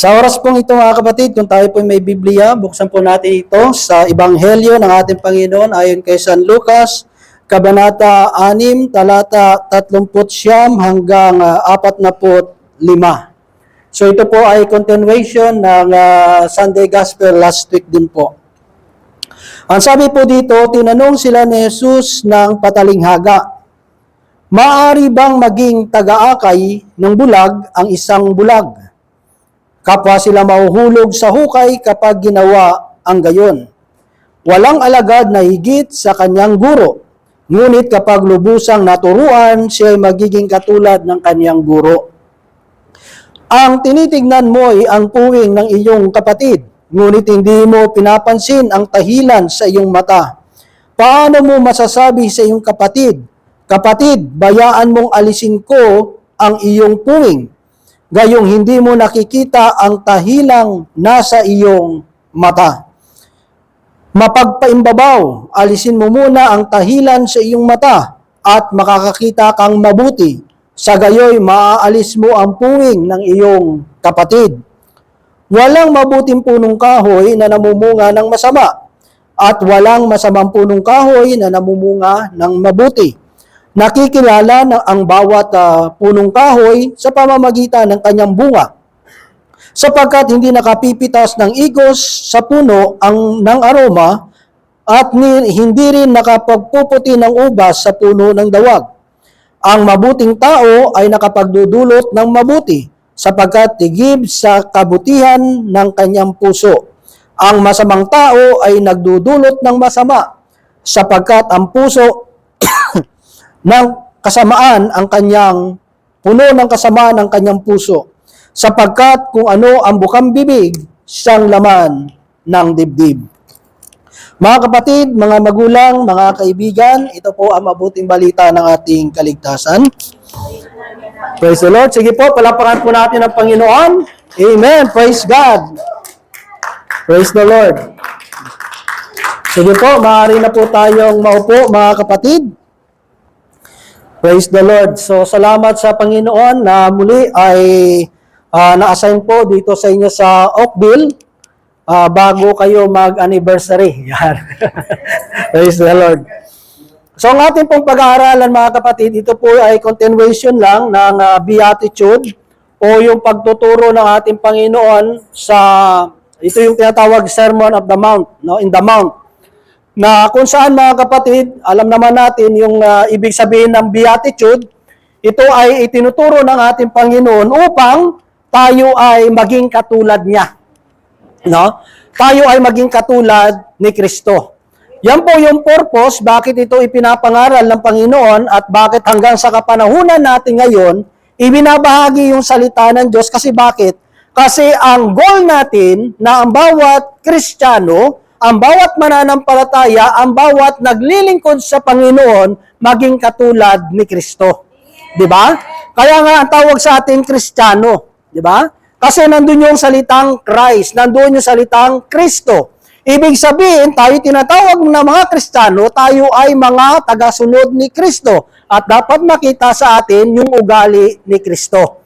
Sa oras pong ito mga kapatid, kung tayo po may Biblia, buksan po natin ito sa Ebanghelyo ng ating Panginoon ayon kay San Lucas, Kabanata 6, talata 39 hanggang 45. So ito po ay continuation ng Sunday Gospel last week din po. Ang sabi po dito, tinanong sila ni Jesus ng patalinghaga, "Maaari bang maging tagaakay ng bulag ang isang bulag? Kapwa sila mahuhulog sa hukay kapag ginawa ang gayon. Walang alagad na higit sa kanyang guro, ngunit kapag lubusang naturuan, siya ay magiging katulad ng kanyang guro. Ang tinitignan mo ay ang puwing ng iyong kapatid, ngunit hindi mo pinapansin ang tahilan sa iyong mata. Paano mo masasabi sa iyong kapatid, 'Kapatid, bayaan mong alisin ko ang iyong puwing,' gayong hindi mo nakikita ang tahilang nasa iyong mata? Mapagpaimbabaw, alisin mo muna ang tahilan sa iyong mata at makakakita kang mabuti. Sa gayoy, maaalis mo ang puwing ng iyong kapatid. Walang mabuting punong kahoy na namumunga ng masama, at walang masamang punong kahoy na namumunga ng mabuti. Nakikilala ng ang bawat punong kahoy sa pamamagitan ng kanyang bunga, sapagkat hindi nakapipitas ng igos sa puno ng aroma at hindi rin nakapagpuputi ng ubas sa puno ng dawag. Ang mabuting tao ay nakapagdudulot ng mabuti, sapagkat tigib sa kabutihan ng kanyang puso. Ang masamang tao ay nagdudulot ng masama, sapagkat ang puso ng kasamaan ang kanyang puno ng kasamaan ng kanyang puso, sapagkat kung ano ang bukang bibig, siyang laman ng dibdib." Mga kapatid, mga magulang, mga kaibigan, ito po ang mabuting balita ng ating kaligtasan. Praise the Lord. Sige po, palapakan po natin ang Panginoon. Amen. Praise God. Praise the Lord. Sige po, maaari na po tayong maupo, mga kapatid. Praise the Lord. So, salamat sa Panginoon na muli ay na-assign po dito sa inyo sa Oakville bago kayo mag-anniversary. Yan. Praise the Lord. So, ang ating pong pag-aaralan mga kapatid, ito po ay continuation lang ng Beatitude o yung pagtuturo ng ating Panginoon sa, ito yung tinatawag Sermon of the Mount, no? In the Mount. Na kung saan mga kapatid, alam naman natin yung ibig sabihin ng Beatitude, ito ay itinuturo ng ating Panginoon upang tayo ay maging katulad niya. No? Tayo ay maging katulad ni Kristo. Yan po yung purpose, bakit ito ipinapangaral ng Panginoon at bakit hanggang sa kapanahunan natin ngayon, ibinabahagi yung salita ng Diyos. Kasi bakit? Kasi ang goal natin na ang bawat Kristiyano, ang bawat mananampalataya, ang bawat naglilingkod sa Panginoon, maging katulad ni Kristo. Di ba? Kaya nga ang tawag sa ating Kristiyano. Di ba? Kasi nandun yung salitang Christ, nandun yung salitang Kristo. Ibig sabihin, tayo tinatawag na mga Kristiyano, tayo ay mga tagasunod ni Kristo. At dapat makita sa atin yung ugali ni Kristo.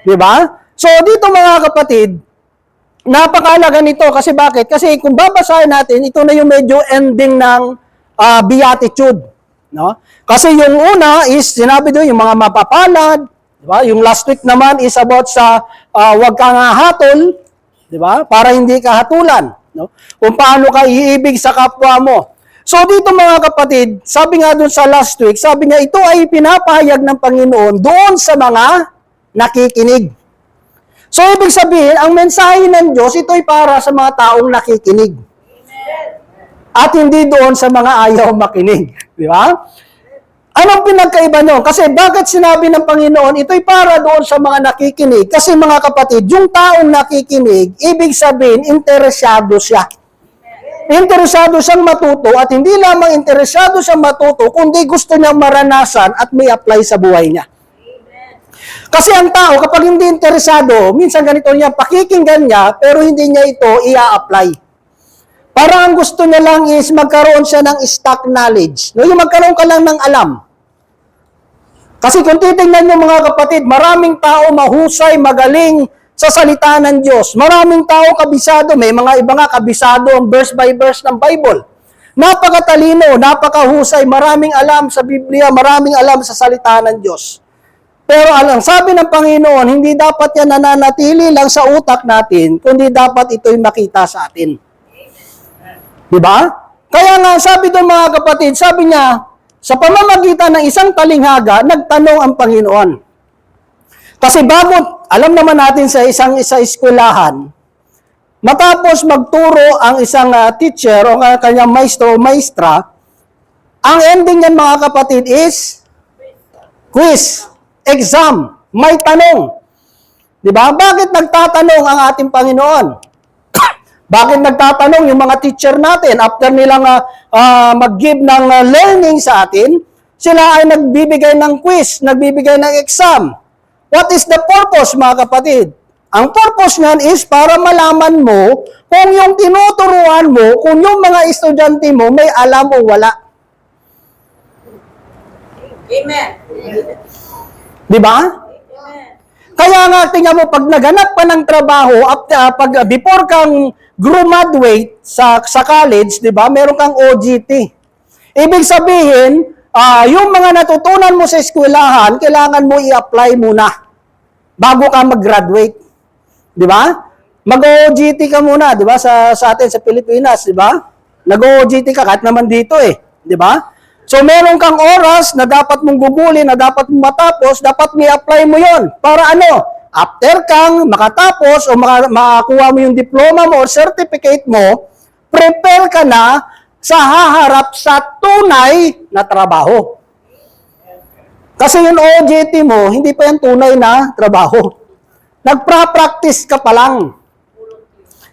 Di ba? So dito mga kapatid, napakahalaga nito kasi bakit? Kasi kung babasahin natin, ito na yung medyo ending ng Beatitude. No? Kasi yung una is, sinabi doon, yung mga mapapalad. Diba? Yung last week naman is about sa wag kang hatol. Diba? Para hindi ka hatulan. No? Kung paano ka iibig sa kapwa mo. So dito mga kapatid, sabi nga doon sa last week, sabi nga ito ay pinapahayag ng Panginoon doon sa mga nakikinig. So, ibig sabihin, ang mensahe ng Diyos, ito ay para sa mga taong nakikinig. At hindi doon sa mga ayaw makinig. Di ba? Anong pinagkaiba nyo? Kasi bakit sinabi ng Panginoon, ito ay para doon sa mga nakikinig? Kasi mga kapatid, yung taong nakikinig, ibig sabihin, interesado siya. Interesado siyang matuto at hindi lamang interesado siyang matuto, kundi gusto niyang maranasan at may apply sa buhay niya. Kasi ang tao, kapag hindi interesado, minsan ganito niya, pakikinggan niya, pero hindi niya ito i-apply. Parang ang gusto niya lang is magkaroon siya ng stock knowledge. No? Yung magkaroon ka lang ng alam. Kasi kung titignan niyo mga kapatid, maraming tao mahusay, magaling sa salita ng Diyos. Maraming tao kabisado, may mga iba nga kabisado ang verse by verse ng Bible. Napakatalino, napakahusay, maraming alam sa Biblia, maraming alam sa salita ng Diyos. Pero alam, sabi ng Panginoon, hindi dapat yan nananatili lang sa utak natin, kundi dapat ito'y makita sa atin. Diba? Kaya nga, sabi doon mga kapatid, sabi niya, sa pamamagitan ng isang talinghaga, nagtanong ang Panginoon. Kasi bago, alam naman natin sa isa eskwelahan, matapos magturo ang isang teacher o kanyang maestro o maestra, ang ending niyan mga kapatid is quiz, exam, may tanong. Diba? Bakit nagtatanong ang ating Panginoon? Bakit nagtatanong yung mga teacher natin after nilang mag-give ng learning sa atin, sila ay nagbibigay ng quiz, nagbibigay ng exam. What is the purpose, mga kapatid? Ang purpose niyan is para malaman mo kung yung tinuturuan mo, kung yung mga estudyante mo may alam o wala. Amen. Di ba? Kaya nga, tingnan mo, pag naganap ka ng trabaho, before kang graduate sa college, di ba, meron kang OJT. Ibig sabihin, yung mga natutunan mo sa eskwelahan, kailangan mo i-apply muna bago ka mag-graduate. Di ba? Mag-OJT ka muna, di ba, sa atin, sa Pilipinas, di ba? Nag-OJT ka, kahit naman dito di ba? So, meron kang oras na dapat mong gugulin, na dapat mong matapos, dapat may-apply mo yon. Para ano? After kang makatapos o makakuha mo yung diploma mo o certificate mo, prepare ka na sa haharap sa tunay na trabaho. Kasi yung OJT mo, hindi pa yan tunay na trabaho. Nagpa-practice ka pa lang.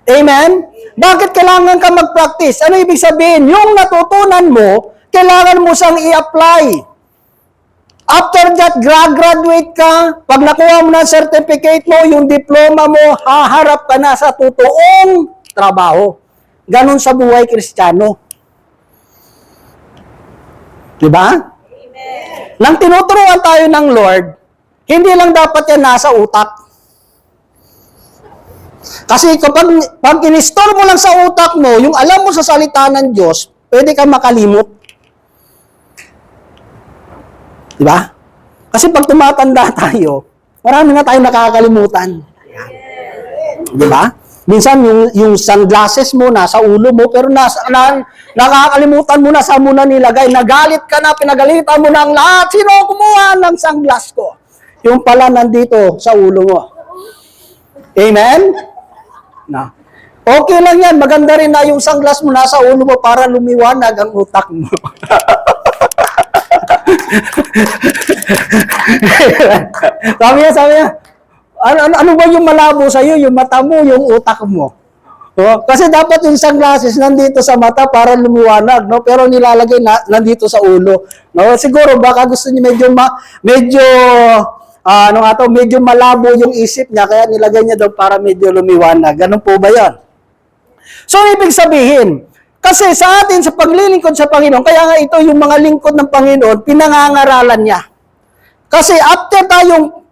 Amen? Bakit kailangan ka mag-practice? Ano ibig sabihin? Yung natutunan mo, kailangan mo siyang i-apply. After that, graduate ka, pag nakuha mo na certificate mo, yung diploma mo, haharap ka na sa totoong trabaho. Ganon sa buhay Kristiyano. Diba? Amen. Nang tinuturuan tayo ng Lord, hindi lang dapat yan nasa utak. Kasi pag in-store mo lang sa utak mo, yung alam mo sa salita ng Diyos, pwede kang makalimot. Diba? Kasi pag tumatanda tayo, marami na tayong nakakalimutan. Diba? Minsan, yung sunglasses mo, nasa ulo mo, pero nakakalimutan mo na saan mo na nilagay. Nagalit ka na, pinagalitan mo na ang lahat. Sino kumuha ng sunglass ko? Yung pala nandito sa ulo mo. Amen? Na. Okay lang yan. Maganda rin na yung sunglass mo nasa ulo mo para lumiwanag ang utak mo. sabi niya, ano ba yung malabo sa'yo? Yung mata mo, yung utak mo. No? Kasi dapat yung sunglasses nandito sa mata para lumiwanag, no? Pero nilalagay nandito sa ulo. No? Siguro baka gusto niya medyo malabo yung isip niya, kaya nilagay niya daw para medyo lumiwanag. Ganun po ba yan? So, ibig sabihin, kasi sa atin, sa paglilingkod sa Panginoon, kaya nga ito yung mga lingkod ng Panginoon, pinangangaralan niya. Kasi after tayong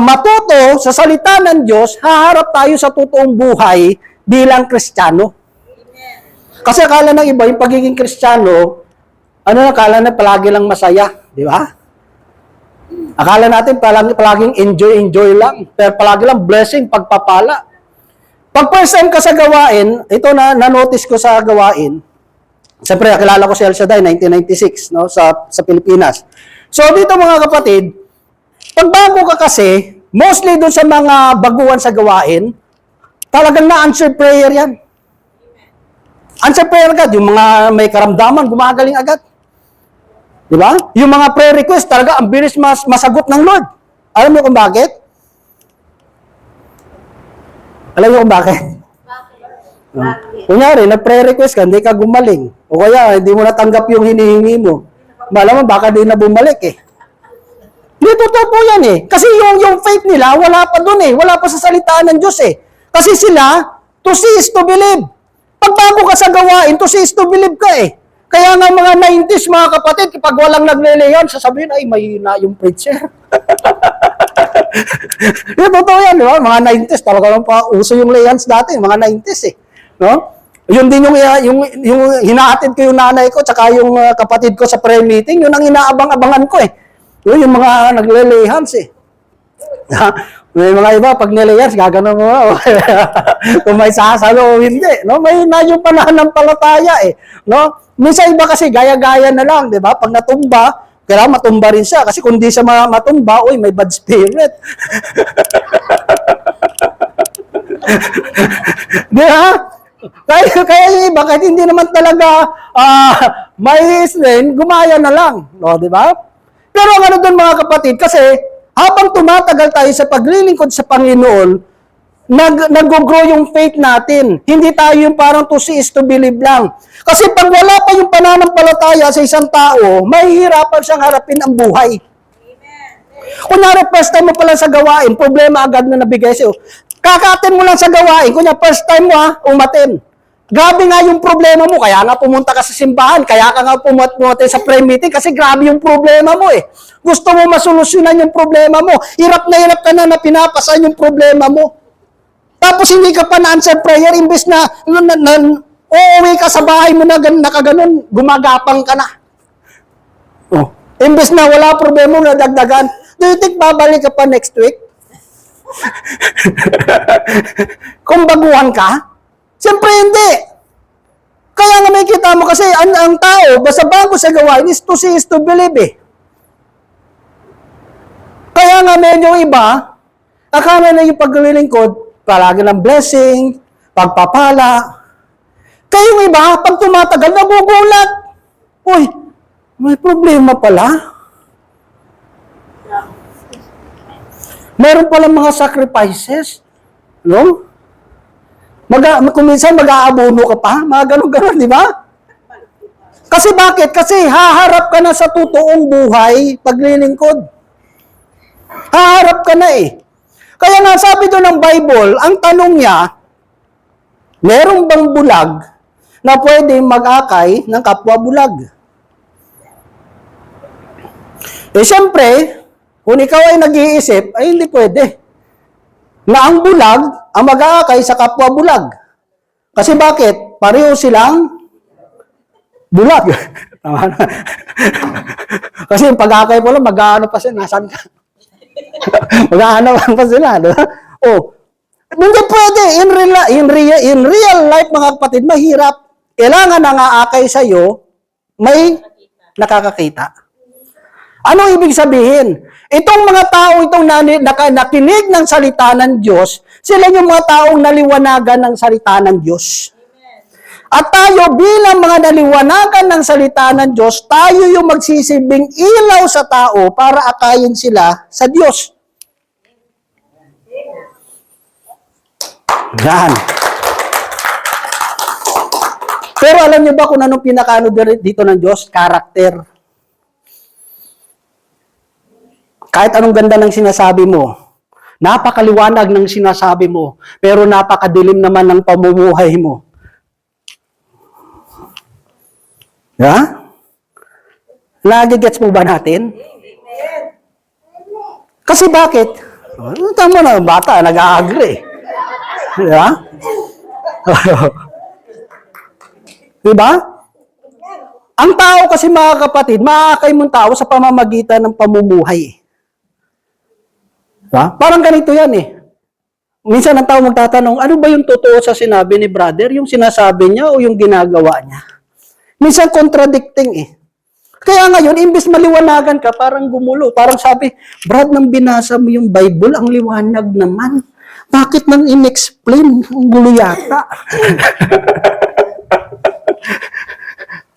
matuto sa salita ng Diyos, haharap tayo sa totoong buhay bilang Kristiyano. Kasi akala ng iba, yung pagiging Kristiyano, akala na palagi lang masaya, di ba? Akala natin palaging enjoy lang, pero palagi lang blessing, pagpapala. Pag first time ka sa gawain, ito na-notice ko sa gawain, siyempre, nakilala ko si El Shaddai, 1996, no, sa Pilipinas. So, dito mga kapatid, pag bago ka kasi, mostly doon sa mga baguhan sa gawain, talagang na-answer prayer yan. Answer prayer agad. Yung mga may karamdaman, gumagaling agad. Di ba? Yung mga prayer request, talaga ang bilis masagot ng Lord. Alam mo kung bakit? Alam mo kung bakit? Kunyari, nag-prayer request ka, hindi ka gumaling. O kaya, hindi mo natanggap yung hinihingi mo. Malaman, baka di na bumalik Hindi, totoo po yan Kasi yung faith nila, wala pa dun Wala pa sa salitaan ng Diyos Kasi sila, to see is to believe. Pag bago ka sa gawain, to see is to believe ka Kaya nga mga 90s, mga kapatid, kapag walang nagle-leon, sasabihin, ay, mahina yung preacher. Yung totoo yan, di ba? Mga 90s, talaga lang pa uso yung layhands dati, mga 90s eh. No? Yun din yung hinahatid ko yung nanay ko tsaka yung kapatid ko sa prayer meeting, yun ang inaabang-abangan ko eh. Yun yung mga nagle-layhands eh. May mga iba, pag nilayas, gaganon mo. Kung may sasalo o hindi. No? May na yung pananampalataya eh. No? Minsan iba kasi gaya-gaya na lang, di ba? Pag natumba, kailangan matumba rin siya. Kasi kung di siya matumba, uy, may bad spirit. Di ba? Kaya yung iba, kahit hindi naman talaga may strength, gumaya na lang. No? Di ba? Pero ano doon mga kapatid, kasi habang tumatagal tayo sa paglilingkod sa Panginoon, nag-grow yung faith natin. Hindi tayo yung parang to see is to believe lang. Kasi pag wala pa yung pananampalataya sa isang tao, mahihirapan siyang harapin ang buhay. Kunyari, first time mo pa lang sa gawain, problema agad na nabigay sa'yo. Kakatin mo lang sa gawain, kunyari, first time mo umatin. Grabe nga yung problema mo, kaya nga pumunta ka sa simbahan, kaya ka nga pumunta sa prayer meeting, kasi grabe yung problema mo eh. Gusto mo masolusyonan yung problema mo. Hirap ka na pinapasan yung problema mo. Tapos hindi ka pa na-answer prayer, imbes na uuwi ka sa bahay mo na nakaganon, gumagapang ka na. Oh. Imbes na wala problema mo, nadagdagan. Do you think babalik ka pa next week? Kung baguhan ka? Siyempre hindi. Kaya nga may kita mo kasi ang tao, basta bago sa gawain, is to see, is to believe eh. Kaya nga medyo iba, akala na yung paglilingkod, palagi ng blessing, pagpapala. Kaya yung iba, pag tumatagal, nagugulat. Uy, may problema pala. Meron pala mga sacrifices. No? Kung minsan mag-aabono ka pa, mga ganun-ganun, di ba? Kasi bakit? Kasi haharap ka na sa totoong buhay paglilingkod. Haharap ka na eh. Kaya nga sabi doon ng Bible, ang tanong niya, merong bang bulag na pwede mag-akay ng kapwa bulag? Eh siyempre, kung ikaw ay nag-iisip, ay hindi pwede. Na ang bulag ang mag-aakay sa kapwa bulag. Kasi bakit? Pareho silang bulag. Tama na. Kasi yung pag-aakay po lang, mag-aano pa sila, nasan ka? Mag-aano pa sila. Diba? Oh, hindi pwede. In real life, mga kapatid, mahirap. Kailangan na nga-aakay sa'yo, may nakakakita. Ano ibig sabihin? Itong mga tao itong nakinig ng salita ng Diyos, sila yung mga taong naliwanagan ng salita ng Diyos. At tayo bilang mga naliwanagan ng salita ng Diyos, tayo yung magsisilbing ilaw sa tao para akayin sila sa Diyos. Yan. Pero alam niyo ba kung anong pinakaano dito ng Diyos? Karakter. Kahit anong ganda ng sinasabi mo, napakaliwanag ng sinasabi mo, pero napakadilim naman ng pamumuhay mo. Ha? Nagigets mo ba natin? Kasi bakit? Tama na, bata, nag-a-agree. Diba? Diba? Ang tao kasi mga kapatid, maakay mong tao sa pamamagitan ng pamumuhay. Diba? Parang ganito yan eh. Minsan ang tao magtatanong, ano ba yung totoo sa sinabi ni brother? Yung sinasabi niya o yung ginagawa niya? Minsan contradicting eh. Kaya ngayon, imbes maliwanagan ka, parang gumulo. Parang sabi, Brad, nang binasa mo yung Bible, ang liwanag naman. Bakit nang in-explain? Ang gulo yata.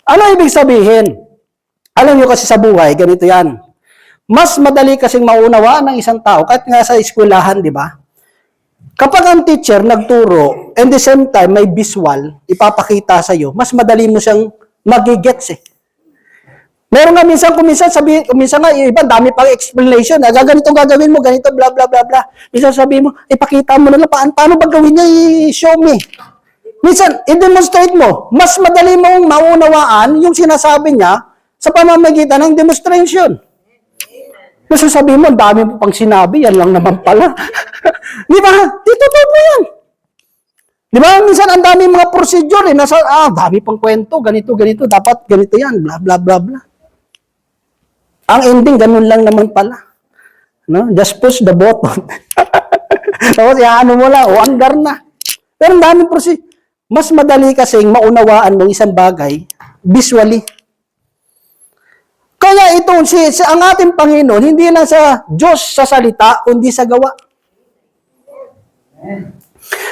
Ano ibig sabihin? Alam niyo kasi sa buhay, ganito yan. Mas madali kasing maunawaan ng isang tao, kahit nga sa eskwelahan, di ba? Kapag ang teacher nagturo, and the same time may visual, ipapakita sa'yo, mas madali mo siyang magigets eh. Meron nga minsan, kung minsan nga, iba, dami pang explanation. Ganito gagawin mo, ganito, bla bla bla bla. Minsan sabi mo, ipakita mo na lang, paano ba gawin niya, i-show me. Minsan, i-demonstrate mo. Mas madali mong maunawaan yung sinasabi niya sa pamamagitan ng demonstration. Nasasabi mo, ang dami mo pang sinabi, yan lang naman pala. Di ba? Di totoo po yan. Di ba? Minsan ang dami mga procedure, dami pang kwento, ganito, dapat ganito yan, bla, bla, bla, bla. Ang ending, ganun lang naman pala. No? Just push the button. Tapos, ano mo lang, hanggar na. Pero ang daming procedure. Mas madali kasing maunawaan ng isang bagay visually. Kaya ito, ang ating Panginoon, hindi lang sa Diyos sa salita, kundi sa gawa.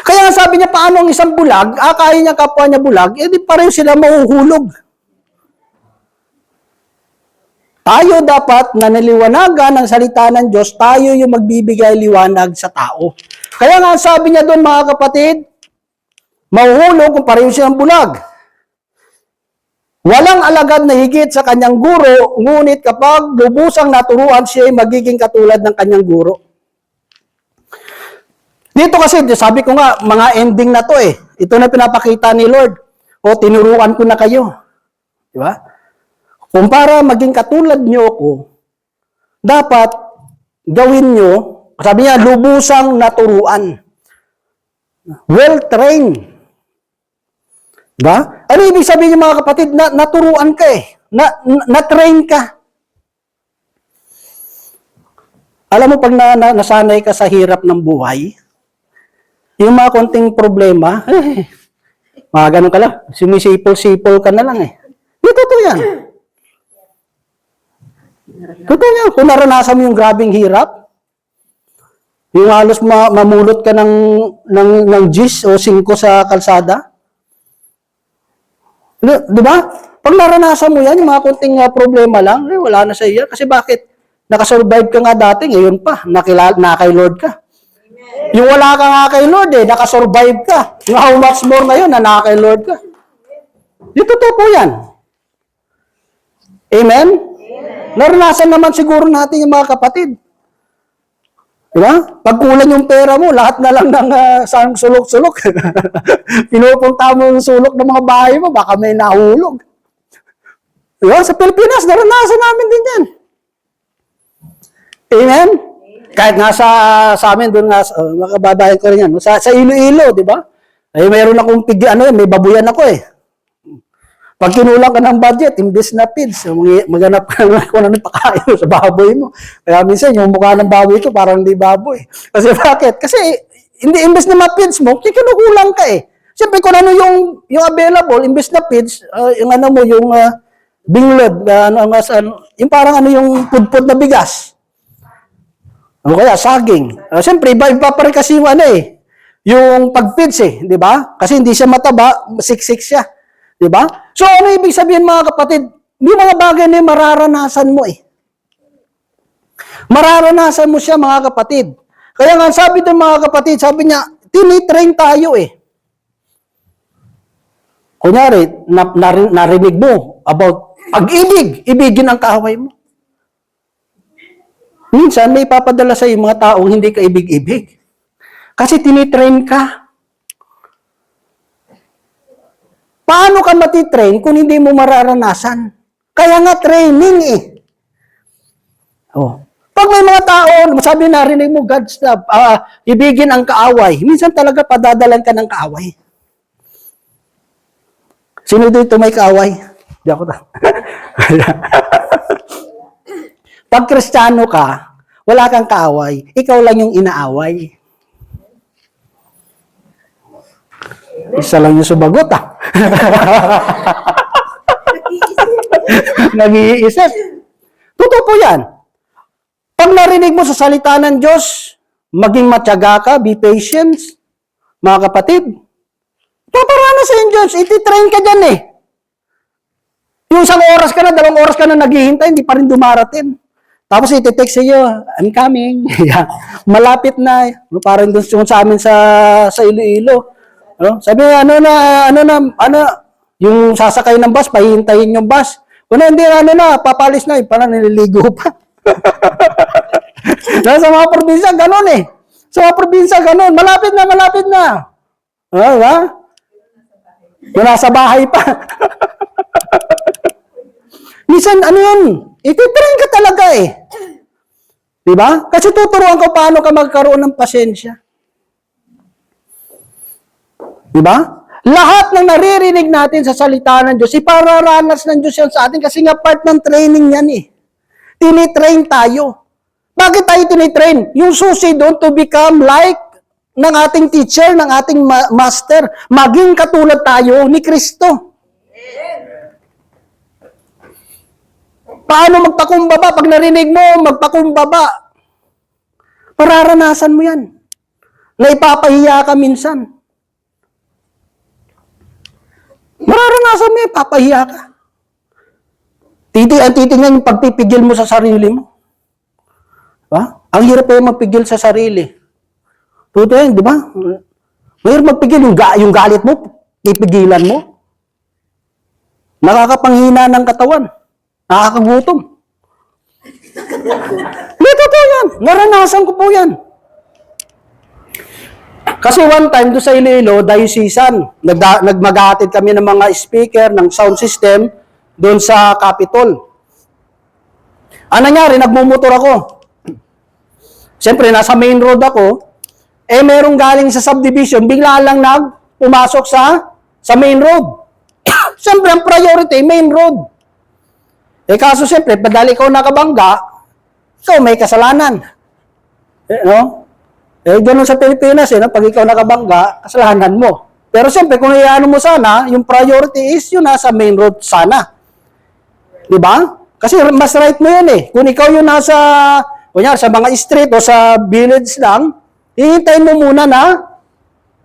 Kaya nga sabi niya, paano ang isang bulag, kaya niya kapwa niya bulag, di pareho sila mahuhulog. Tayo dapat na naliwanagan ng salita ng Diyos, tayo yung magbibigay liwanag sa tao. Kaya nga sabi niya doon, mga kapatid, mahuhulog kung pareho siyang bulag. Walang alagad na higit sa kanyang guro, ngunit kapag lubusang naturuan siya, magiging katulad ng kanyang guro. Dito kasi, sabi ko nga, mga ending na to eh. Ito na pinapakita ni Lord. O, tinuruan ko na kayo. Di ba? Kung para maging katulad niyo ako, dapat gawin niyo, sabi niya, lubusang naturuan. Well-trained. Ba? Ano ibig sabihin niyo mga kapatid? Naturuan ka eh. Na-train ka. Alam mo, pag nasanay ka sa hirap ng buhay, yung mga konting problema, mga ganun ka lang, sumisipol-sipol ka na lang eh. Di totoo yan. Totoo yan. Kung naranasan mo yung grabing hirap, yung halos mamulot ka ng gis o 5 sa kalsada, di ba? Pag naranasan mo yan, yung mga konting problema lang, wala na sa iya. Kasi bakit? Nakasurvive ka nga dati, ngayon pa, na kay Lord ka. Yung wala ka nga kay Lord nakasurvive ka. Yung how much more ngayon, na kay Lord ka. Yung totoo po yan. Amen? Naranasan naman siguro natin yung mga kapatid. Diba? Pag kulang yung pera mo, lahat na lang ng sulok-sulok. Pinupunta mo yung sulok ng mga bahay mo, baka may nahulog. Diba? Sa Pilipinas, naranasan namin din yan. Amen? Kahit nga sa amin, doon nga, makababayan ko rin yan. Sa Iloilo, di ba? Ay, mayroon akong may babuyan ako eh. Pag kinulang ka ng budget, imbes na feeds, maghanap ka ng kung ano pakain sa baboy mo. Kaya minsan, yung mukha ng baboy ko, parang hindi baboy. Kasi bakit? Kasi, hindi imbes na ma-feeds mo, kinukulang ka eh. Siyempre, kung ano yung available, imbes na feeds, yung ano mo, yung binglod, yung parang ano yung pudpud na bigas. O kaya, saging. Siyempre, iba pa rin kasi yung ano eh. Yung pag-feeds eh, di ba? Kasi hindi siya mataba, siksik siya. Di ba? So, ano ibig sabihin mga kapatid? Yung mga bagay na mararanasan mo eh. Mararanasan mo siya mga kapatid. Kaya nga sabi ng mga kapatid, sabi niya, tinitrain tayo eh. Kunyari, narinig mo about pag-ibig, ibigin ang kaaway mo. Minsan, may papadala sa mga taong hindi ka ibig-ibig. Kasi tinitrain ka. Paano ka matitrain kung hindi mo mararanasan? Kaya nga training eh. Oh. Pag may mga tao, sabi narinig mo, God's love, ibigin ang kaaway. Minsan talaga padadalan ka ng kaaway. Sino dito may kaaway? Di ako ta. Pag Kristiyano ka, wala kang kaaway. Ikaw lang yung inaaway. Isa lang yung sumagot Nag-iisip. Totoo po yan. Pag narinig mo sa salita ng Diyos, maging matyaga ka, be patient, mga kapatid. Paparanas sa Diyos, ititrain ka dyan eh. Yung 1 oras ka na, 2 oras ka na naghihintay, hindi pa rin dumarating. Tapos iti-text sa'yo, I'm coming. Malapit na. Parang doon sa amin sa Iloilo. Sabi niya, yung sasakay ng bus, pahihintayin yung bus. Kung hindi, papalis na, parang nililigo pa. Sa mga probinsya, ganun eh. Sa mga probinsya, ganun. Malapit na. Diba? Nasa bahay pa. Minsan, ano yun? Ititrain ka talaga eh. Diba? Kasi tuturuan ko paano ka magkaroon ng pasensya. Diba? Lahat ng naririnig natin sa salita ng Diyos, ipararanas ng Diyos yan sa atin kasi nga part ng training yan eh. Tinitrain tayo. Bakit tayo tinitrain? Yung susi doon to become like ng ating teacher, ng ating master. Maging katulad tayo ni Kristo. Paano magpakumbaba? Pag narinig mo, magpakumbaba. Mararanasan mo yan. Na ipapahiya ka minsan. Mararanasan mo yan, papahiya ka. Titingnan yung pagpipigil mo sa sarili mo. Diba? Ang hirap yung magpigil sa sarili. Totoo yan, di ba? Mahirap magpigil. Yung galit mo, pipigilan mo. Nakakapanghina ng katawan. Nakakagutom. Hindi, totoo yan. Naranasan ko po yan. Kasi one time, doon sa Iloilo, diocesan, nagmagahatid kami ng mga speaker, ng sound system, doon sa Capitol. Ano nangyari? Nagmumotor ako. Siyempre, nasa main road ako, merong galing sa subdivision, bigla lang pumasok sa main road. Siyempre, ang priority, main road. Kaso siyempre, padali ikaw nakabangga, ikaw may kasalanan. No? Ganun sa Pilipinas, no? Pag ikaw nakabangga, kasalanan mo. Pero siyempre, kung iano mo sana, yung priority is yun nasa main road sana. Di ba? Kasi mas right mo yun eh. Kung ikaw yung nasa, kunyari, sa mga street o sa village lang, hihintayin mo muna na,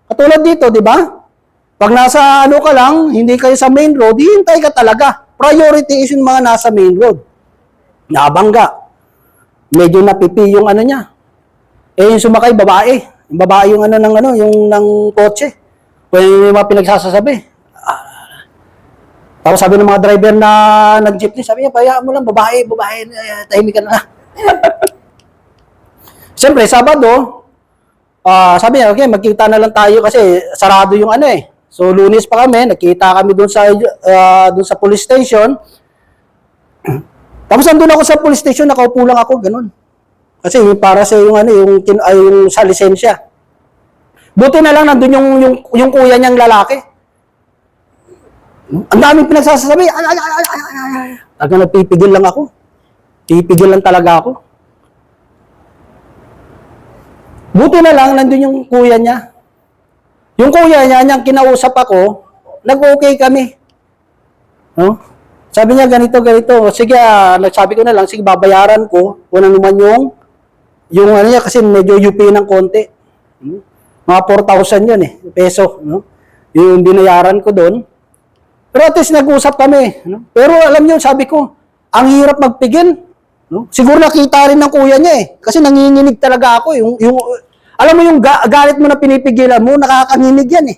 katulad dito, di ba? Pag nasa ano ka lang, hindi kayo sa main road, hihintay ka talaga. Priority is yung mga nasa main road. Nabangga. Medyo napipi yung ano niya. Yung sumakay, babae. Yung babae yung yung ng kotse. Kung yung mga pinagsasasabi. Tapos sabi ng mga driver na nag-jeepney, sabi niya, payaan mo lang, babae, tahimik ka na. Siyempre, Sabado, sabi niya, okay, magkita na lang tayo kasi sarado yung So, Lunes pa kami, nakita kami doon sa police station. Tapos andun ako sa police station, nakaupo lang ako, ganun. Kasi para sa yung yung sa lisensya. Buti na lang nandun yung kuya niyang lalaki. Ang daming pinagsasabi. Talaga nagpipigil lang ako. Pipigil lang talaga ako. Buti na lang nandun yung kuya niya. Yung kuya niya, niyang kinausap ako, nag-okay kami. No? Sabi niya ganito. Sige, nagsabi ko na lang, sige babayaran ko kung ano naman yung niya kasi medyo UP ng konti. Mga 4,000 yun peso. No? Yung binayaran ko doon. Pero at least nag-usap kami. No? Pero alam niyo, sabi ko, ang hirap magpigil. No? Siguro nakita rin ng kuya niya kasi nanginginig talaga ako. Alam mo yung galit mo na pinipigilan mo, nakakaninig yan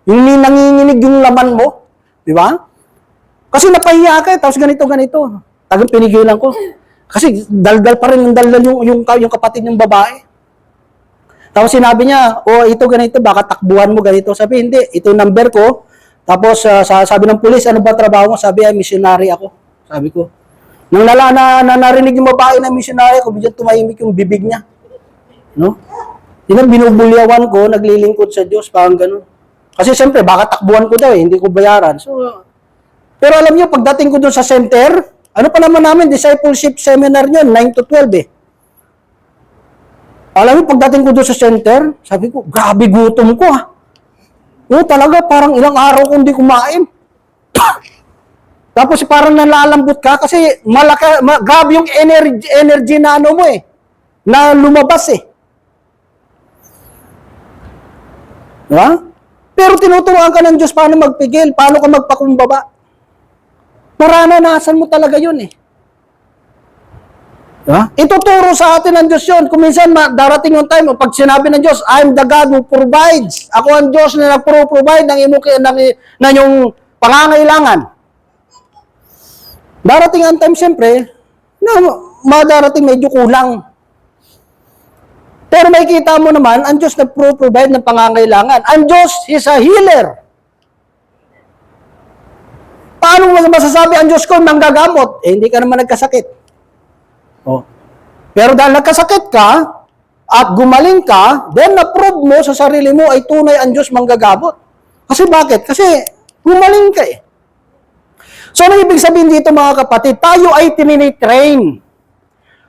Yung nanginginig yung laman mo. Di ba? Kasi napahiya ka tapos ganito. Tagang pinigilan ko. Kasi daldal pa rin yung kapatid ng babae. Tapos sinabi niya, ito ganito, baka takbuhan mo ganito. Sabi, hindi, ito yung number ko. Tapos sabi ng pulis, ano ba trabaho mo? Sabi, missionary ako. Sabi ko. Nang narinig yung babae na missionary ako, bigyan tumahimik yung bibig niya. No? Yun ang binubulyawan ko, naglilingkod sa Diyos, parang ganun. Kasi siyempre, baka takbuhan ko daw hindi ko bayaran. Pero alam niyo, pagdating ko doon sa center, ano pa naman namin, discipleship seminar niyon, 9 to 12 Alam mo, pagdating ko doon sa center, sabi ko, grabe gutom ko talaga, parang ilang araw kong hindi kumain. Tapos parang nalalambot ka kasi grabe yung energy na mo na lumabas Diba? Pero tinuturuan ka ng Diyos paano magpigil, paano ka magpakumbaba. Naranasan mo talaga yun Diba? Ituturo sa atin ng Diyos yun. Kung minsan darating yung time, pag sinabi ng Diyos, I'm the God who provides. Ako ang Diyos na nagpro-provide ng yung pangangailangan. Darating ang time, siyempre, na madarating medyo kulang. Pero makikita mo naman, ang Diyos nagpro-provide ng pangangailangan. Ang Diyos is a healer. Paano mo masasabi ang Diyos ko nanggagamot? Hindi ka naman nagkasakit. Pero dahil nagkasakit ka at gumaling ka, then na-prove mo sa sarili mo ay tunay ang Diyos manggagabot. Kasi bakit? Kasi gumaling ka eh. So, ano ibig sabihin dito mga kapatid? Tayo ay tinitrain.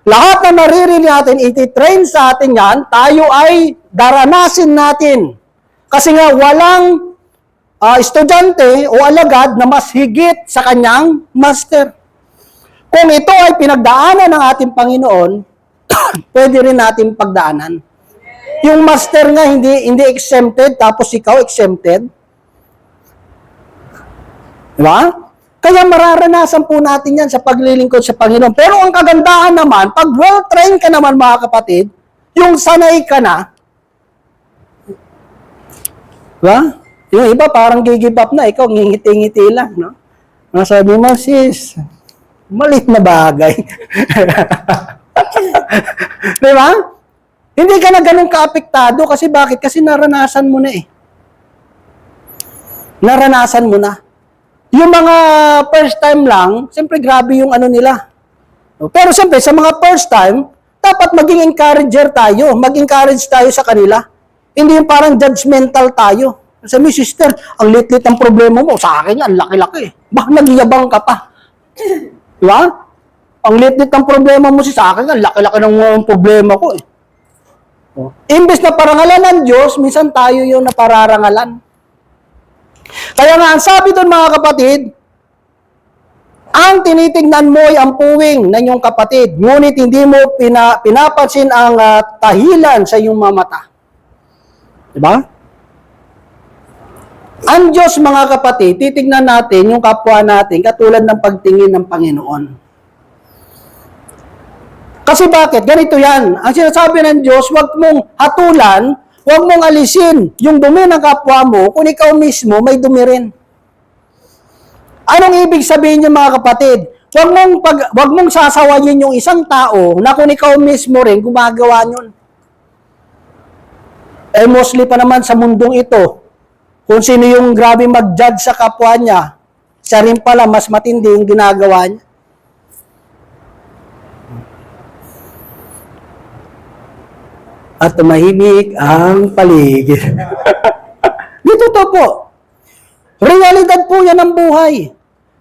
Lahat na naririnig natin, iti-train sa atin yan, tayo ay daranasin natin. Kasi nga, walang estudyante o alagad na mas higit sa kanyang master. Kung ito ay pinagdaanan ng ating Panginoon, pwede rin natin pagdaanan. Yung master nga hindi exempted, tapos ikaw exempted. Diba? Kaya mararanasan po natin yan sa paglilingkod sa Panginoon. Pero ang kagandahan naman, pag well-trained ka naman mga kapatid, yung sanay ka na, diba? Yung iba parang give up na, ikaw ngingiti-ngiti lang, no? Sabi mo, sis, malit na bagay. Diba? Hindi ka na ganun kaapektado kasi bakit? Kasi naranasan mo na eh. Naranasan mo na. Yung mga first time lang, siyempre grabe yung ano nila. Pero siyempre, sa mga first time, dapat maging encourager tayo. Mag-encourage tayo sa kanila. Hindi yung parang judgmental tayo. Sabi, sister, ang lit-lit ng problema mo. Sa akin, ang laki-laki. Baka nagyabang ka pa. Diba? Ang lit-lit ng problema mo sa akin, ang laki-laki ng problema ko eh. Imbes na parangalan ng Diyos, minsan tayo yung napararangalan. Kaya nga, ang sabi doon mga kapatid, ang tinitignan mo ay ang puwing ng iyong kapatid, ngunit hindi mo pinapansin ang tahilan sa iyong mga mata. Diba? Ang Diyos mga kapatid, titignan natin yung kapwa natin katulad ng pagtingin ng Panginoon. Kasi bakit? Ganito yan. Ang sinasabi ng Diyos, huwag mong hatulan, huwag mong alisin yung dumi ng kapwa mo kung ikaw mismo may dumi rin. Anong ibig sabihin niyo mga kapatid? Huwag mong sasawayin yung isang tao na kung ikaw mismo rin gumagawa niyon. Eh mostly pa naman sa mundong ito, kung sino yung grabe mag-judge sa kapwa niya, siya rin pala mas matindi yung ginagawa niya. At tumahimik ang paligid. Dito to po. Realidad po yan ng buhay.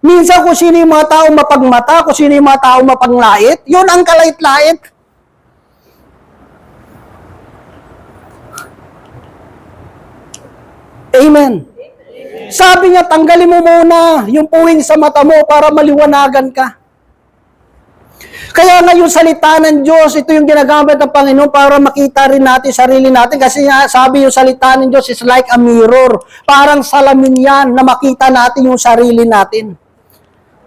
Minsan kung sino yung mga tao mapagmata, kung sino yung mga tao mapanglait, yun ang kalait-lait. Amen. Sabi niya, tanggalin mo muna yung puwing sa mata mo para maliwanagan ka. Kaya nga yung salita ng Diyos, ito yung ginagamit ng Panginoon para makita rin natin sarili natin. Kasi nga, sabi yung salita ng Diyos is like a mirror. Parang salamin yan na makita natin yung sarili natin.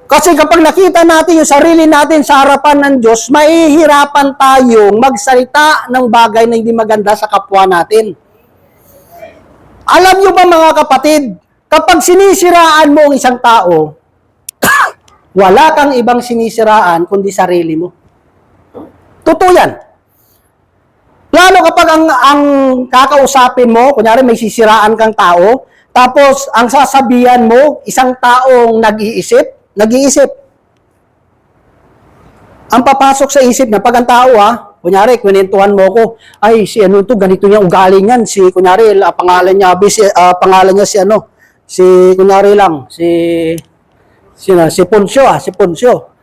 Kasi kapag nakita natin yung sarili natin sa harapan ng Diyos, mahihirapan tayong magsalita ng bagay na hindi maganda sa kapwa natin. Alam nyo ba mga kapatid, kapag sinisiraan mo ang isang tao, wala kang ibang sinisiraan kundi sarili mo. Totoo yan. Lalo kapag ang kakausapin mo, kunyari may sisiraan kang tao, tapos ang sasabihan mo, isang taong nag-iisip. Ang papasok sa isip na pag ang tao kunyari, kwentuhan mo ko, ay, si ano to, ganito niya ugali niyan. Si, kunyari, pangalan niya kunyari lang, si Poncio, si Poncio.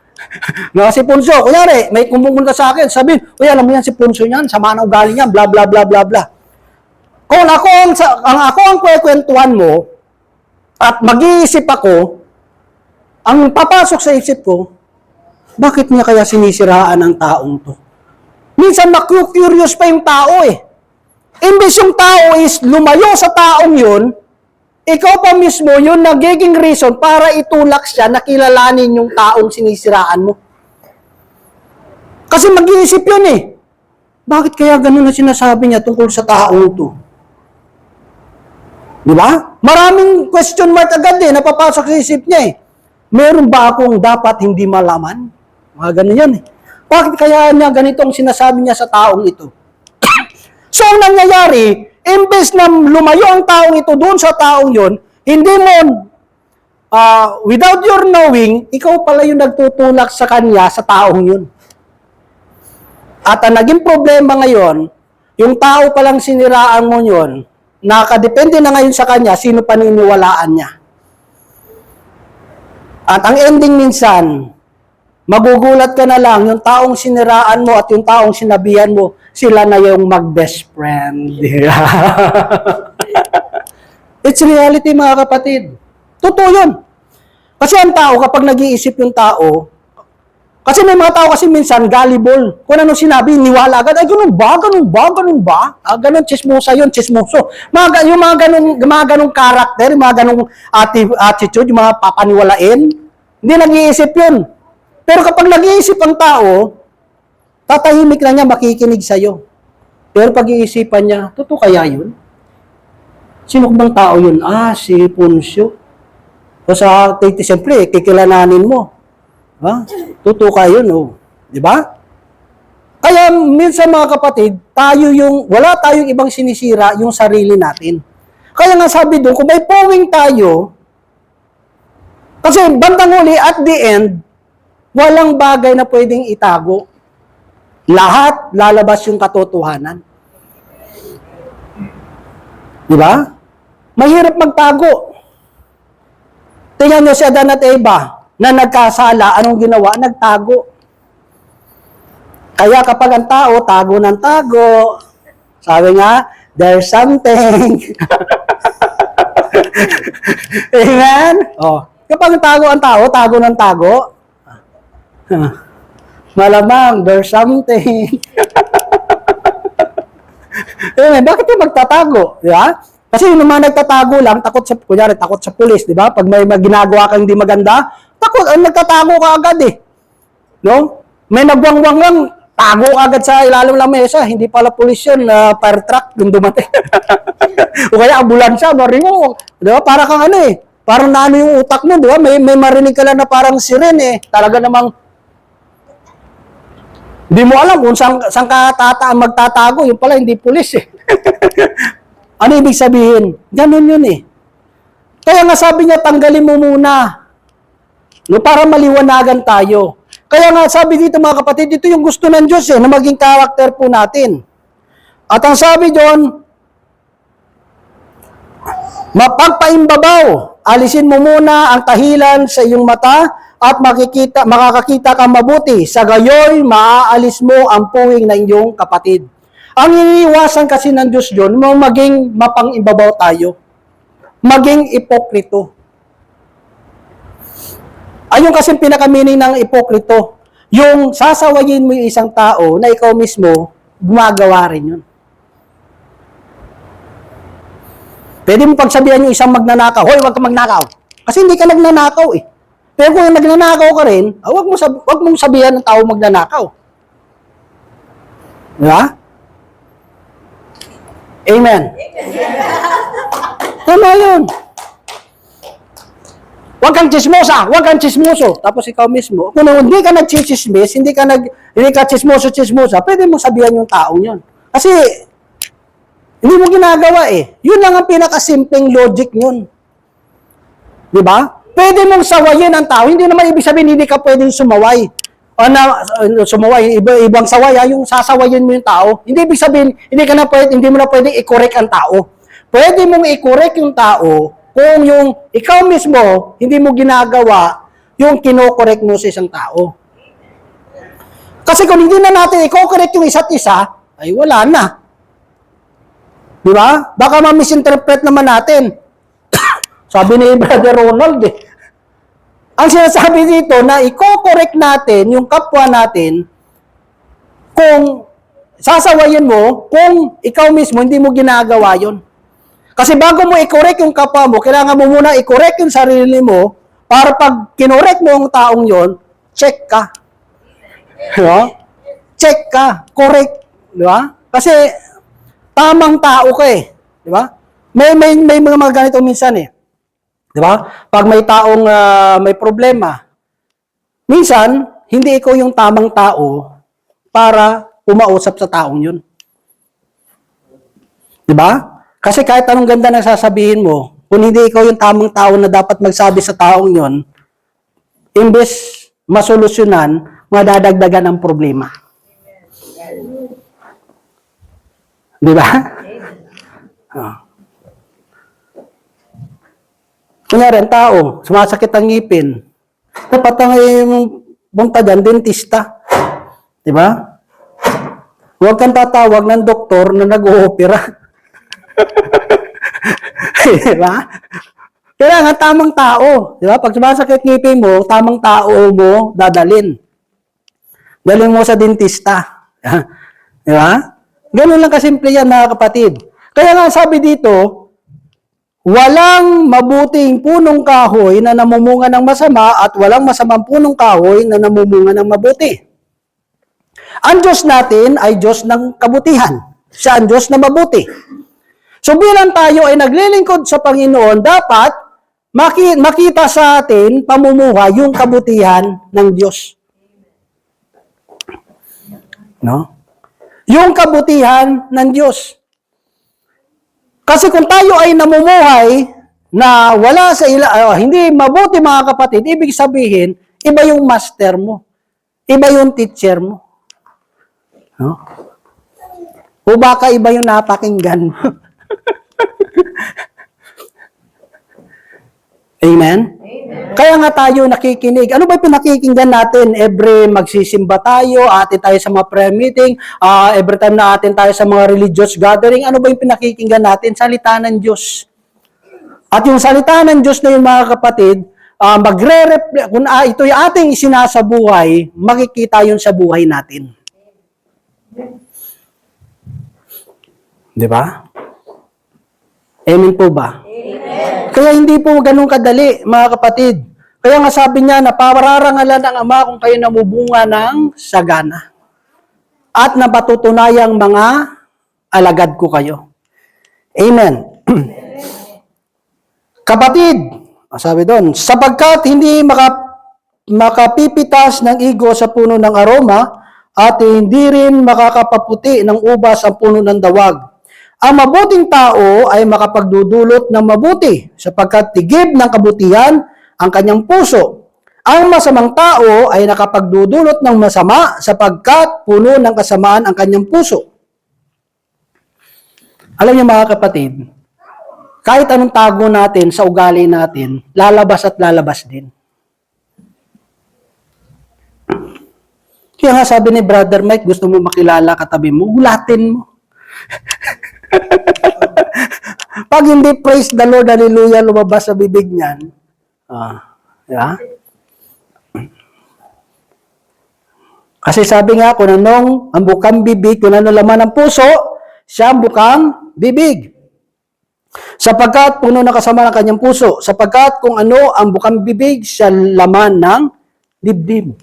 No, si Poncio, kunyari, may kumupunta sa akin, sabihin, uy, alam mo yan, si Poncio niyan, sama ng ugali niya, bla, bla, bla, bla, bla. Kung ako ang kwentuhan mo, at mag-iisip ako, ang papasok sa isip ko, bakit niya kaya sinisiraan ang taong to? Minsan curious pa yung tao eh. Imbis yung tao is lumayo sa taong yun, ikaw pa mismo yung nagiging reason para itulak siya na kilalanin yung taong sinisiraan mo. Kasi mag-iisip yun eh. Bakit kaya ganun na sinasabi niya tungkol sa taong to? Di ba? Maraming question mark agad eh, napapasok sa isip niya eh. Meron ba akong dapat hindi malaman? Mga ganun yan eh. Bakit kaya niya ganitong sinasabi niya sa taong ito? So, ang nangyayari, imbes na lumayo ang taong ito doon sa taong yon, hindi mo, without your knowing, ikaw pala yung nagtutulak sa kanya sa taong yun. At ang naging problema ngayon, yung tao palang siniraan mo yun, nakadepende na ngayon sa kanya, sino paniniwalaan niya. At ang ending minsan, magugulat ka na lang, yung taong siniraan mo at yung taong sinabihan mo, sila na yung mag-best friend. It's reality, mga kapatid. Totoo yun. Kasi ang tao, kapag nag-iisip yung tao, kasi may mga tao kasi minsan gullible. Kung ano sinabi, niwala agad. Ay, ganun ba? Ganun ba? Ganun ba? Ganun, chismosa yun, chismoso. Yung mga ganung karakter, yung mga ganung attitude, yung mga papaniwalain, hindi nag-iisip yun. Pero kapag nag-iisip ang tao, tatahimik lang niya, makikinig sa'yo. Pero pag-iisipan niya, totoo kaya yun? Sino bang tao yun? Si Poncio. O sa siyempre, kikilalanin mo. Totoo kayo, no? Di ba? Kaya minsan mga kapatid, wala tayong ibang sinisira yung sarili natin. Kaya nga sabi doon, kung may pawing tayo, kasi bandang huli, at the end, walang bagay na pwedeng itago. Lahat lalabas yung katotohanan. Di ba? Mahirap magtago. Tingnan nyo si Adan at Eva, na nagkasala, anong ginawa? Nagtago. Kaya kapag ang tao, tago ng tago, sabi nga, there's something. Amen? Kapag tago ang tao, tago ng tago, malamang, there's something. Amen? Bakit yung magtatago? Di ba? Kasi yung mga nagtatago lang, takot sa pulis, di ba? Pag may ginagawa kang hindi maganda, nagtatago ka agad eh. No? May nagwangwang lang, tago ka agad sa ilalim ng mesa, hindi pala pulis yun, fire truck, yung dumating. O kaya ambulansya, maringo. Di ba? Para kang parang naano yung utak mo, di ba? May marinig ka lang na parang siren eh. Talaga namang, di mo alam kung saan ka magtatago, yung pala hindi pulis eh. Ano ibig sabihin? Ganun yun eh. Kaya nga sabi niya, tanggalin mo muna. No, para maliwanagan tayo. Kaya nga sabi dito mga kapatid, ito yung gusto ng Diyos na maging karakter po natin. At ang sabi doon, mapagpaimbabaw, alisin mo muna ang tahilan sa iyong mata at makakakita kang mabuti. Sa gayoy, maaalis mo ang puwing ng iyong kapatid. Ang iniiwasan kasi ng Diyos yun, maging mapang-imbabaw tayo. Maging ipokrito. Ayun kasi pinaka-meaning ng ipokrito. Yung sasawayin mo yung isang tao na ikaw mismo, gumagawa rin yun. Pwede mo pagsabihan yung isang magnanakaw, hoy, wag ka magnakaw. Kasi hindi ka nagnanakaw eh. Pero kung nagnanakaw ka rin, wag mong sabihan ng tao magnanakaw. Di ba? Amen. Tama yun. Huwag kang chismosa, huwag kang chismoso. Tapos ikaw mismo, kung hindi ka nagchichismis, hindi ka chismosa, pwede mong sabihan yung taong yun. Kasi, hindi mo ginagawa eh. Yun lang ang pinakasimpleng logic yun. Di ba? Pwede mong sawayin ang tao. Hindi naman ibig sabihin, hindi ka pwedeng sumaway. Sumaway, ibang saway, yung sasawayin mo yung tao. Hindi ibig sabihin, hindi mo na pwedeng i-correct ang tao. Pwede mong i-correct yung tao kung yung ikaw mismo, hindi mo ginagawa yung kino-correct mo sa isang tao. Kasi kung hindi na natin i-correct yung isa't isa, ay wala na. Di ba? Baka ma-misinterpret naman natin. Sabi ni Brother Ronald ang sinasabi dito na i-correct natin yung kapwa natin kung sasawayin mo kung ikaw mismo hindi mo ginagawa yon. Kasi bago mo i-correct yung kapwa mo, kailangan mo muna i-correct yung sarili mo para pag kinorek mo ang taong yon, check ka. Diba? Check ka. Correct. Diba? Kasi tamang tao ka eh. Diba? May mga ganito minsan eh. Diba? Pag may taong may problema, minsan, hindi ikaw yung tamang tao para umausap sa taong yun. Diba? Kasi kahit anong ganda na sasabihin mo, kung hindi ikaw yung tamang tao na dapat magsabi sa taong yun, imbes masolusyonan, madadagdagan ang problema. Di ba? Oh. Kunyari, ang tao, sumasakit ang ngipin. Dapat ang punta dyan, dentista. Di ba? Huwag kang tatawag ng doktor na nag-oopera. Di ba? Kailangan tamang tao. Di ba? Pag sumasakit ngipin mo, tamang tao mo dadalin. Dalhin mo sa dentista. Di ba? Ganun lang kasimple yan, mga kapatid. Kaya nga sabi dito, walang mabuting punong kahoy na namumunga ng masama at walang masamang punong kahoy na namumunga ng mabuti. Ang Diyos natin ay Diyos ng kabutihan. Siya ang Diyos na mabuti. So bilang tayo ay naglilingkod sa Panginoon, dapat makita sa atin pamumuhay yung kabutihan ng Diyos. No? Yung kabutihan ng Diyos. Kasi kung tayo ay namumuhay na wala sa hindi mabuti, mga kapatid, ibig sabihin, iba yung master mo. Iba yung teacher mo. No? O baka iba yung napakinggan mo. Amen? Kaya nga tayo nakikinig. Ano ba pinakikinggan natin? Every magsisimba tayo, atin tayo sa mga prayer meeting, every time na atin tayo sa mga religious gathering, ano ba yung pinakikinggan natin? Salita ng Diyos. At yung salita ng Diyos na yung mga kapatid, magre-reflect, kung ito yung ating isinasabuhay, makikita yun sa buhay natin. Di ba? Amen po ba? Amen. Kaya hindi po ganun kadali, mga kapatid. Kaya nga sabi niya na pararangalan ang Ama kung kayo namubunga ng sagana. At napatutunayang mga alagad ko kayo. Amen. Kapatid, sabi doon, sapagkat hindi makapipitas ng igo sa puno ng aroma at hindi rin makakapaputi ng ubas ang puno ng dawag. Ang mabuting tao ay makapagdudulot ng mabuti sapagkat tigib ng kabutihan ang kanyang puso. Ang masamang tao ay nakapagdudulot ng masama sapagkat puno ng kasamaan ang kanyang puso. Alam niyo, mga kapatid, kahit anong tago natin sa ugali natin, lalabas at lalabas din. Kaya nga sabi ni Brother Mike, gusto mo makilala katabi mo, gulatin mo. Pag hindi praise the Lord, hallelujah, lumabas sa bibig niyan. Yeah? Kasi sabi nga, kung anong ang bukang bibig, kung ano laman ng puso, siya ang bukang bibig. Sapagkat puno ng kasama ng kanyang puso. Sapagkat kung ano ang bukang bibig, siya laman ng dibdib.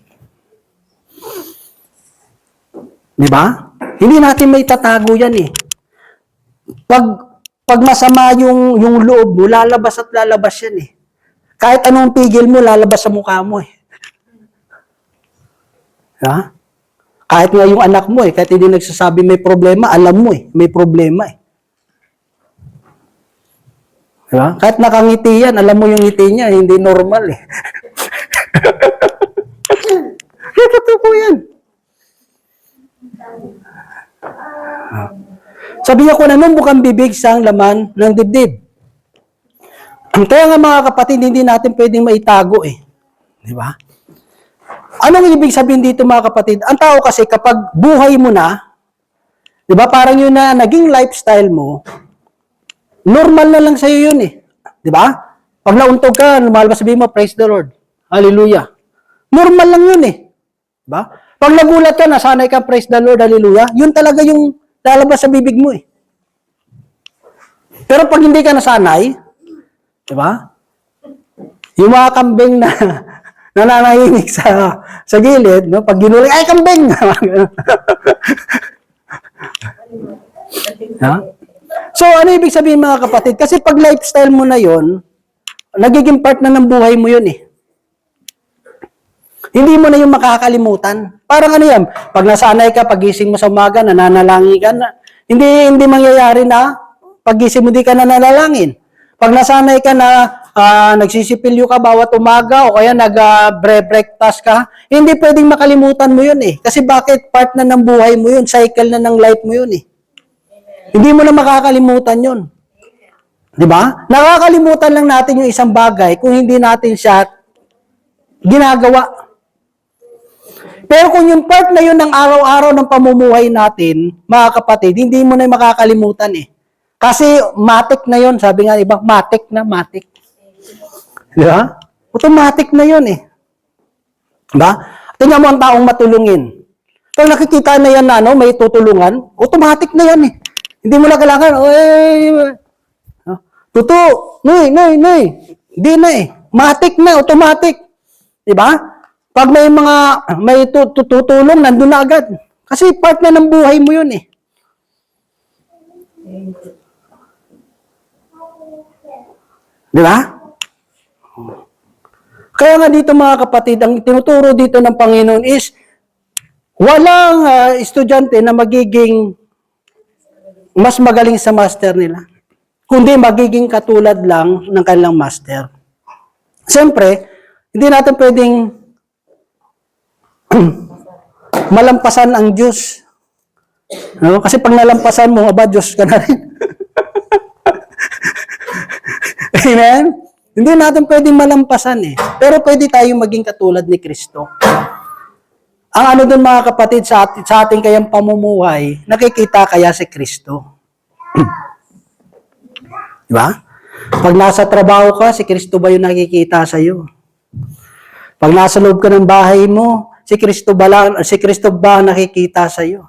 Di ba? Hindi natin may tatago yan eh. Pag masama yung loob mo, lalabas at lalabas yan eh. Kahit anong pigil mo, lalabas sa mukha mo eh. Ha? Kahit nga yung anak mo eh, kahit hindi nagsasabi may problema, alam mo eh, may problema eh. Diba? Kahit nakangiti yan, alam mo yung ngiti niya, hindi normal eh. Kaya totoo yan. Sabi niya, kung anong bukang bibig siyang laman ng dibdib. Kaya nga, mga kapatid, hindi natin pwedeng maitago eh. Di ba? Anong ibig sabihin dito, mga kapatid? Ang tao kasi kapag buhay mo na, di ba, parang yun na naging lifestyle mo, normal na lang sa'yo yun eh. Di ba? Pag nauntog ka, lumalabas sabihin mo, praise the Lord. Hallelujah. Normal lang yun eh. Di ba? Pag nagulat ka, nasanay ka, praise the Lord, hallelujah, yun talaga yung lalabas sa bibig mo eh. Pero pag hindi ka nasanay, di ba? Yung mga kambing na nananahimik sa gilid, no? Pag ginuling, ay kambing! Ha? So, ano ibig sabihin, mga kapatid? Kasi pag lifestyle mo na yon, nagiging part na ng buhay mo yun eh. Hindi mo na yung makakalimutan. Parang ano yan, pag nasanay ka, pagising mo sa umaga, nananalangin ka na, hindi mangyayari na pagising mo di ka nananalangin. Pag nasanay ka na nagsisipilyo ka bawat umaga o kaya nag-breakfast ka, hindi pwedeng makalimutan mo yun eh. Kasi bakit? Part na ng buhay mo yun, cycle na ng life mo yun eh. Hindi mo na makakalimutan yon. Di ba? Nakakalimutan lang natin yung isang bagay kung hindi natin siya ginagawa. Pero kung yung part na yun ng araw-araw ng pamumuhay natin, mga kapatid, hindi mo na makakalimutan eh. Kasi matik na yun, sabi nga iba, matik na, matik. Di ba? Automatic na yun eh. Di ba? Tingnan mo ang taong matulungin. Pag nakikita na yan na may tutulungan, automatic na yan eh. Hindi mo na kailangan, tuto, noy. Hindi na eh. Matik na, automatic. Di ba? Pag may tutulong, nandun na agad. Kasi part na ng buhay mo yun eh. Di ba? Kaya nga dito mga kapatid, ang tinuturo dito ng Panginoon is, walang estudyante na magiging mas magaling sa master nila. Kundi magiging katulad lang ng kanilang master. Siyempre, hindi natin pwedeng malampasan ang Diyos. No? Kasi pag nalampasan mo, Diyos ka na rin. Amen? Hindi natin pwedeng malampasan eh. Pero pwede tayong maging katulad ni Kristo. Ang ano dun mga kapatid sa ating kayang pamumuhay, nakikita kaya si Kristo. Diba? Pag nasa trabaho ka, si Kristo ba yung nakikita sa iyo? Pag nasa loob ka ng bahay mo, si Kristo ba nakikita sa iyo?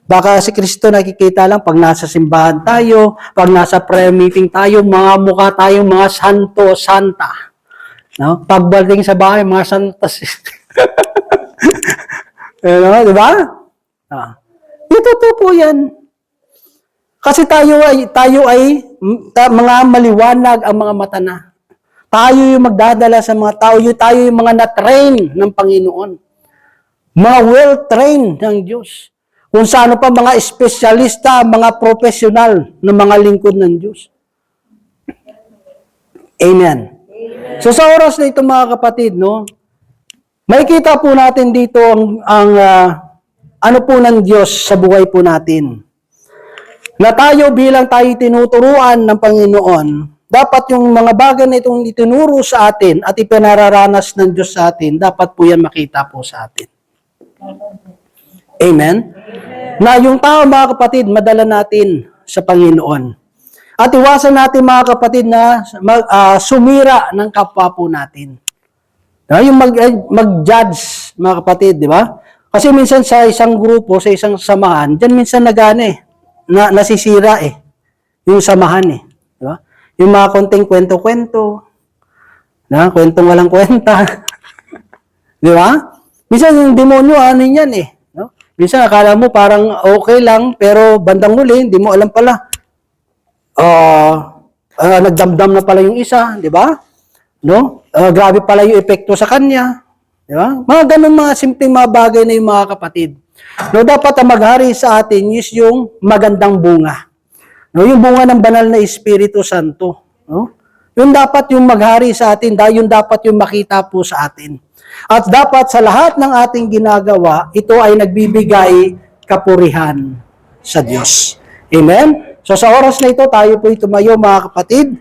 Baka si Kristo nakikita lang pag nasa simbahan tayo, pag nasa prayer meeting tayo, mga mukha tayong mga santo, santa. No? Pagdating sa bahay, mga santas. Di ba? Ito po yan. Kasi tayo ay mga maliwanag ang mga mata na. Tayo yung magdadala sa mga tao, tayo yung mga na-train ng Panginoon. Mga well-trained ng Diyos. Kung saan pa mga espesyalista, mga profesional ng mga lingkod ng Diyos. Amen. So sa oras na ito mga kapatid, no, makikita po natin dito ang ano po ng Diyos sa buhay po natin. Na tayo bilang tayo tinuturuan ng Panginoon, dapat yung mga bagay na itong itinuro sa atin at ipinararanas ng Diyos sa atin, dapat po yan makita po sa atin. Amen? Na yung tao, mga kapatid, madala natin sa Panginoon. At iwasan natin, mga kapatid, na sumira ng kapwa po natin. Yung mag-judge, mga kapatid, di ba? Kasi minsan sa isang grupo, sa isang samahan, dyan minsan nasisira eh. Yung samahan eh. Di ba? Yung mga konting kwento-kwento, kwentong walang kwenta. Di ba? Minsan yung demonyo, ano yan eh. No? Minsan akala mo parang okay lang, pero bandang huli, hindi mo alam pala. Nagdamdam na pala yung isa, di ba? No? Grabe pala yung epekto sa kanya. Di ba? Mga ganun mga simpleng mga bagay na yung mga kapatid. No, dapat ang maghari sa atin is yung magandang bunga. No, yung bunga ng banal na Espiritu Santo. No? Yung dapat yung maghari sa atin, dahil yung dapat yung makita po sa atin. At dapat sa lahat ng ating ginagawa, ito ay nagbibigay kapurihan sa Diyos. Amen? So sa oras na ito, tayo po tumayo mga kapatid.